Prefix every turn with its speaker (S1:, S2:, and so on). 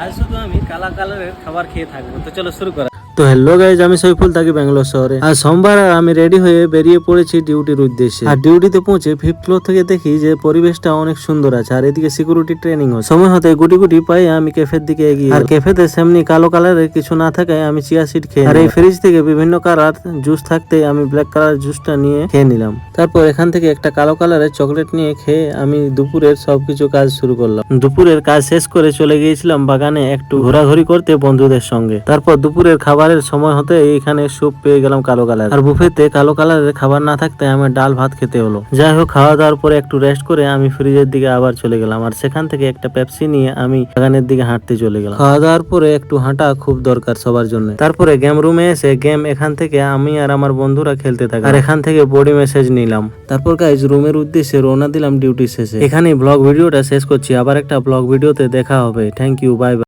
S1: আজ শুধু আমি কালা কালারের খাবার খেয়ে থাকবো। তো চলো শুরু করা।
S2: তো হ্যালো গাইজ, আমি সৈফুল থাকি ব্যাঙ্গালোর শহরে। আর সোমবার আমি রেডি হয়ে বেরিয়ে পড়েছি ডিউটির উদ্দেশ্যে। আর ডিউটিতে পৌঁছে ফিফথ ফ্লোর থেকে দেখি যে পরিবেশটা অনেক সুন্দর আছে, আর এদিকে সিকিউরিটি ট্রেনিং হচ্ছে। সময় হতে গুটি গুটি পাই আমি ক্যাফের দিকে এগিয়ে। আর ক্যাফেতে সেমনি কালো কালারের কিছু না থাকায় আমি চিয়া সিড খেয়ে আর এই ফ্রিজ থেকে বিভিন্ন কালার জুস থাকতে আমি ব্ল্যাক কালার জুসটা নিয়ে খেয়ে নিলাম। তারপর এখান থেকে একটা কালো কালারের চকলেট নিয়ে খেয়ে আমি দুপুরের সবকিছু কাজ শুরু করলাম। দুপুরের কাজ শেষ করে চলে গিয়েছিলাম বাগানে একটু ঘোরাঘুরি করতে বন্ধুদের সঙ্গে। তারপর দুপুরের খাবারের সময় হতে এইখানে স্যুপ পেয়ে গেলাম কালো কালার। আর বুফেতে কালো কালারের খাবার না থাকতে আমার ডাল ভাত খেতে হলো। যাই হোক, খাওয়া দাওয়ার পরে একটু রেস্ট করে আমি ফ্রিজের দিকে আবার চলে গেলাম। আর সেখান থেকে একটা পেপসি নিয়ে আমি বাগানের দিকে হাঁটতে চলে গেলাম। খাওয়া দাওয়ার পরে একটু হাঁটা খুব দরকার সবার জন্য। তারপরে গেম রুমে এসে গেম এখান থেকে আমি আর আমার বন্ধুরা খেলতে থাকি। আর এখান থেকে বডি মেসেজ নিলাম। তারপর গাইজ রুমের উদ্দেশ্যে রওনা দিলাম ডিউটি শেষে। এখানেই ব্লগ ভিডিওটা শেষ করছি। আবার একটা ব্লগ ভিডিওতে দেখা হবে। Thank you, bye by.